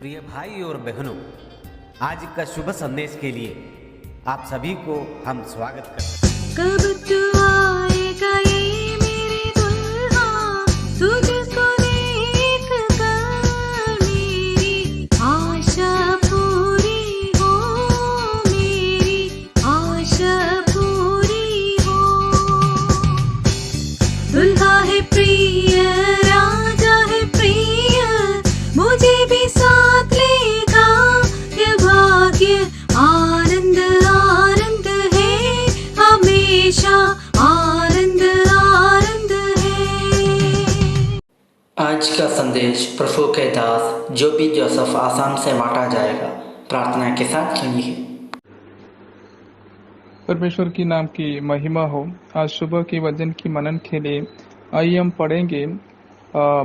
प्रिय भाई और बहनों, आज का शुभ संदेश के लिए आप सभी को हम स्वागत करते हैं। कब तू आएगा ये मेरे दुल्हा, तुझको देख कर मेरी आशा पूरी हो, मेरी आशा पूरी हो। दुल्हा है प्रिय, राजा है प्रिय, मुझे भी साथ लेगा ये भाग्य। आनंद आनंद है, हमेशा आनंद आनंद है। आज का संदेश प्रभु के दास जोबी जोसेफ आसाम से बांटा जाएगा। प्रार्थना के साथ सुनिए। परमेश्वर की नाम की महिमा हो। आज सुबह के वचन की मनन के लिए आइए हम पढ़ेंगे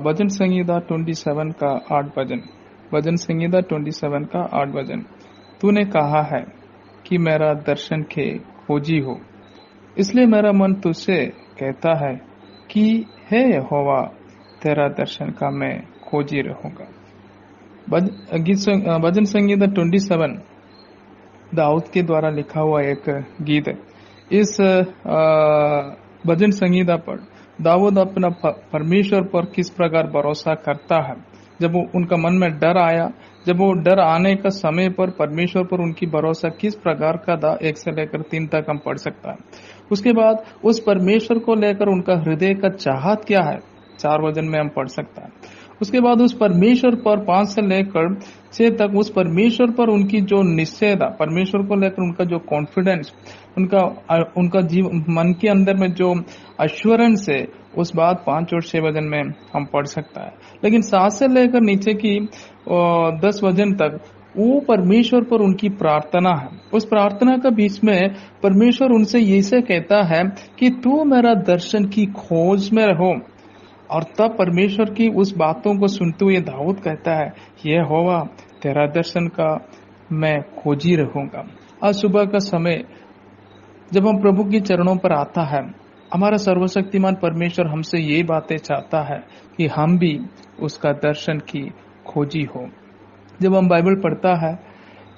भजन संहिता 27 का 8 वचन। भजन संहिता 27 का 8 वचन। तूने कहा है कि मेरा दर्शन के खोजी हो, इसलिए मेरा मन तुझसे कहता है कि हे यहोवा, तेरा दर्शन का मैं खोजी रहूंगा। भजन संहिता 27 दाऊद के द्वारा लिखा हुआ एक गीत है। इस भजन संहिता पर दाऊद अपना परमेश्वर पर किस प्रकार भरोसा करता है। जब वो उनका मन में डर आया, जब वो डर आने का समय पर परमेश्वर पर उनकी भरोसा किस प्रकार का था, 1 से लेकर 3 तक हम पढ़ सकता है। उसके बाद उस परमेश्वर को लेकर उनका हृदय का चाहत क्या है, 4 वचन में हम पढ़ सकता है। उसके बाद उस परमेश्वर पर 5 से लेकर 6 तक उस परमेश्वर पर उनकी जो निश्चय था, परमेश्वर को लेकर उनका जो कॉन्फिडेंस, उनका जीवन मन के अंदर में जो एश्योरेंस है, उस बात 5 और 6 वचन में हम पढ़ सकता है। लेकिन 7 से लेकर नीचे की 10 वचन तक वो परमेश्वर पर उनकी प्रार्थना है। उस प्रार्थना के बीच में परमेश्वर उनसे ये कहता है कि तू मेरा दर्शन की खोज में रहो। और तब परमेश्वर की उस बातों को सुनते हुए दाऊद कहता है, ये होवा, तेरा दर्शन का मैं खोजी रहूंगा। आज सुबह का समय जब हम प्रभु के चरणों पर आता है, हमारा सर्वशक्तिमान परमेश्वर हमसे ये बातें चाहता है कि हम भी उसका दर्शन की खोजी हो। जब हम बाइबल पढ़ता है,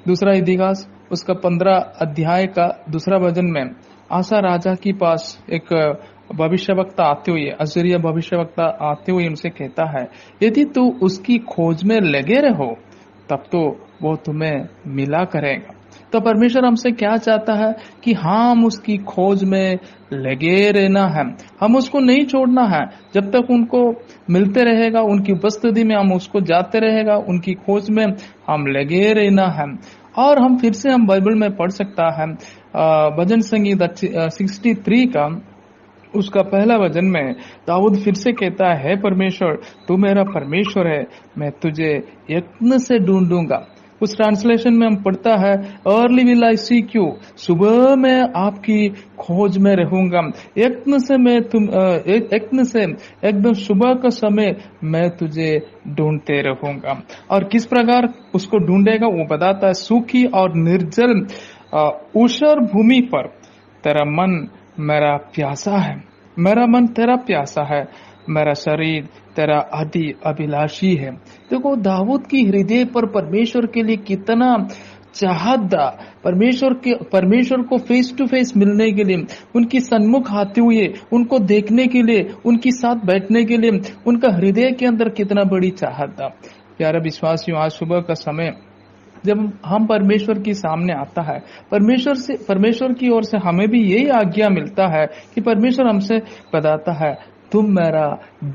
दूसरा इतिहास उसका 15 अध्याय का 2 वचन में आसा राजा के पास एक भविष्यवक्ता आते हुए, असीरिया भविष्यवक्ता आते हुए उनसे कहता है, यदि तू उसकी खोज में लगे रहो तब तो वो तुम्हें मिला करेगा। तो परमेश्वर हमसे क्या चाहता है कि हम उसकी खोज में लगे रहना है, हम उसको नहीं छोड़ना है। जब तक उनको मिलते रहेगा, उनकी उपस्थिति में हम उसको जाते रहेगा, उनकी खोज में हम लगे रहना है। और हम फिर से हम बाइबल में पढ़ सकता है भजन संगीत 63 का उसका पहला वचन में दाऊद फिर से कहता है, परमेश्वर तू मेरा परमेश्वर है, मैं तुझे यत्न से ढूंढूंगा। उस ट्रांसलेशन में हम पढ़ता है, early will I seek you, सुबह मैं आपकी खोज में रहूंगा। यत्न से एकदम सुबह का समय मैं तुझे ढूंढते रहूंगा। और किस प्रकार उसको ढूंढेगा वो बताता है, सूखी और निर्जल ऊषर भूमि पर तेरा मन मेरा प्यासा है, मेरा मन तेरा प्यासा है, मेरा शरीर तेरा अति अभिलाषी है। देखो दाऊद की हृदय पर परमेश्वर के लिए कितना चाहत था। परमेश्वर को फेस टू फेस मिलने के लिए, उनकी सन्मुख आते हुए उनको देखने के लिए, उनके साथ बैठने के लिए उनका हृदय के अंदर कितना बड़ी चाहत था। प्यारे विश्वासियों, आज सुबह का समय जब हम परमेश्वर के सामने आता है, परमेश्वर की ओर से हमें भी यही आज्ञा मिलता है कि परमेश्वर हमसे बताता है, तुम मेरा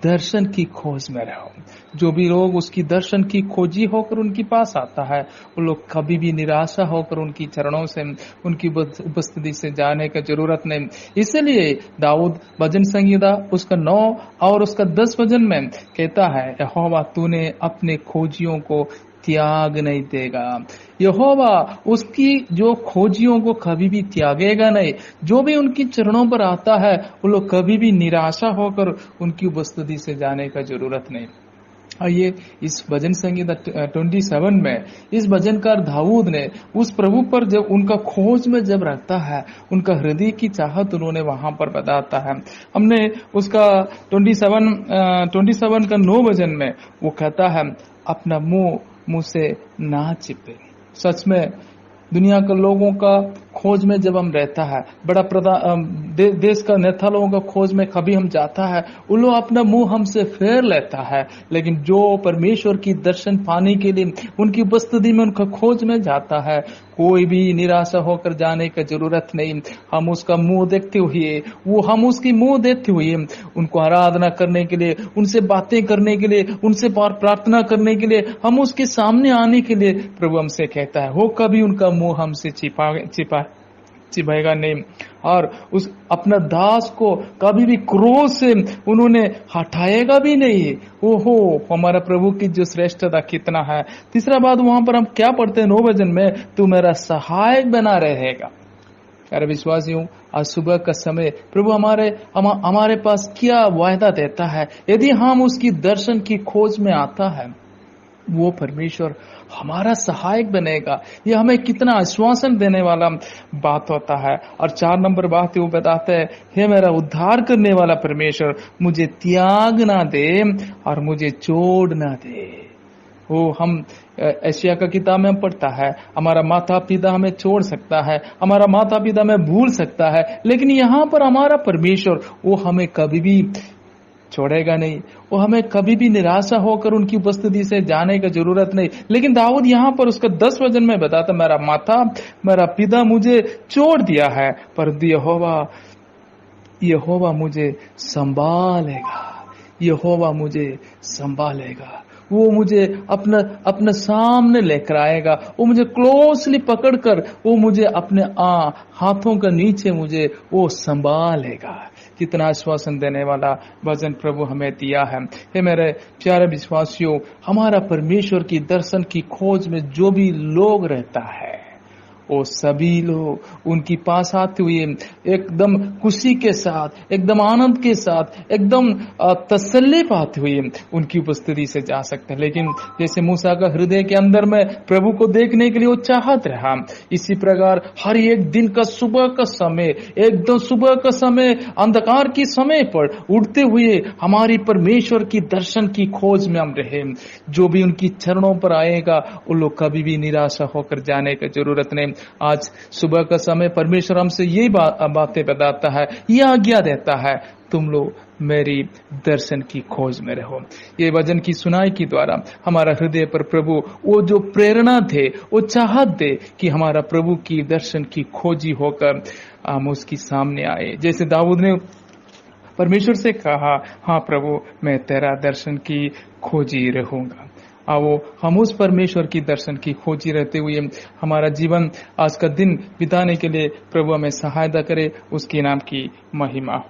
दर्शन की खोज में रहो। जो भी लोग उसकी दर्शन की खोजी होकर उनके पास आता है, वो लोग कभी भी निराशा होकर उनकी चरणों से, उनकी उपस्थिति से जाने की जरूरत नहीं। इसलिए दाऊद भजन संहिता उसका 9 और उसका 10 वचन में कहता है, यहोवा तूने अपने खोजियों को त्याग नहीं देगा। यहोवा उसकी जो खोजियों को कभी भी त्यागेगा नहीं। जो भी उनकी चरणों पर आता है, वो लोग कभी भी निराशा होकर उनकी उपस्थिति से जाने का जरूरत नहीं। आइए इस भजन संगीत 27 में इस भजनकार दाऊद ने उस प्रभु पर जब उनका खोज में जब रखता है, उनका हृदय की चाहत उन्होंने वहां पर बताता है। हमने उसका 27 का 9 भजन में वो कहता है, अपना मुंह मुंह से ना छिपे। सच में दुनिया के लोगों का खोज में जब हम रहता है, बड़ा देश का नेता लोगों का खोज में कभी हम जाता है, उन लोग अपना मुंह हमसे फेर लेता है। लेकिन जो परमेश्वर की दर्शन पाने के लिए उनकी उपस्थिति में उनका खोज में जाता है, कोई भी निराशा होकर जाने की जरूरत नहीं। हम उसका मुंह देखते हुए, हम उसकी मुंह देखते हुए उनको आराधना करने के लिए, उनसे बातें करने के लिए, उनसे प्रार्थना करने के लिए, हम उसके सामने आने के लिए प्रभु हमसे कहता है। वो कभी उनका मुंह हमसे छिपाएगा नहीं, और उस अपना दास को कभी भी क्रोध से उन्होंने हटाएगा भी नहीं। ओहो, हमारा प्रभु की जो श्रेष्ठता कितना है। तीसरा बात वहां पर हम क्या पढ़ते हैं 9 वचन में, तू मेरा सहायक बना रहेगा। अरे विश्वासियों, आज सुबह का समय प्रभु हमारे पास क्या वायदा देता है। यदि हम उसकी दर्शन की खोज में आता है, वो परमेश्वर हमारा सहायक बनेगा। ये हमें कितना आश्वासन देने वाला बात होता है। और 4 नंबर बात वो बताते हैं, हे मेरा उद्धार करने वाला परमेश्वर, मुझे त्याग ना दे और मुझे छोड़ ना दे। वो हम एशिया का किताब में पढ़ता है, हमारा माता पिता हमें छोड़ सकता है, हमारा माता पिता हमें भूल सकता है, लेकिन यहाँ पर हमारा परमेश्वर वो हमें कभी भी छोड़ेगा नहीं। वो हमें कभी भी निराशा होकर उनकी उपस्थिति से जाने की जरूरत नहीं। लेकिन दाऊद यहाँ पर उसका 10 वचन में बताता, मेरा माता मेरा पिता मुझे छोड़ दिया है, पर यहोवा मुझे संभालेगा। यहोवा मुझे संभालेगा। वो मुझे अपने सामने लेकर आएगा। वो मुझे क्लोजली पकड़कर वो मुझे अपने हाथों के नीचे मुझे वो संभालेगा। कितना आश्वासन देने वाला वचन प्रभु हमें दिया है। हे मेरे प्यारे विश्वासियों, हमारा परमेश्वर की दर्शन की खोज में जो भी लोग रहता है, वो सभी लोग उनकी पास आते हुए एकदम खुशी के साथ, एकदम आनंद के साथ, एकदम तसल्ली पाते हुए उनकी उपस्थिति से जा सकते हैं। लेकिन जैसे मूसा का हृदय के अंदर में प्रभु को देखने के लिए वो चाहत रहा, इसी प्रकार हर एक दिन का सुबह का समय, एकदम सुबह का समय, अंधकार की समय पर उठते हुए हमारी परमेश्वर की दर्शन की खोज में हम रहे। जो भी उनकी चरणों पर आएगा, वो लोग कभी भी निराशा होकर जाने की जरूरत नहीं। आज सुबह का समय परमेश्वर हमसे यही बातें बताता है, यह आज्ञा देता है, तुम लोग मेरी दर्शन की खोज में रहो। ये वचन की सुनाई के द्वारा हमारा हृदय पर प्रभु वो जो प्रेरणा थे, वो चाहत दे कि हमारा प्रभु की दर्शन की खोजी होकर हम उसकी सामने आए। जैसे दाऊद ने परमेश्वर से कहा, हाँ प्रभु, मैं तेरा दर्शन की खोजी रहूंगा। आओ हम उस परमेश्वर की दर्शन की खोजी रहते हुए हमारा जीवन आज का दिन बिताने के लिए प्रभु हमें सहायता करे। उसके नाम की महिमा हो।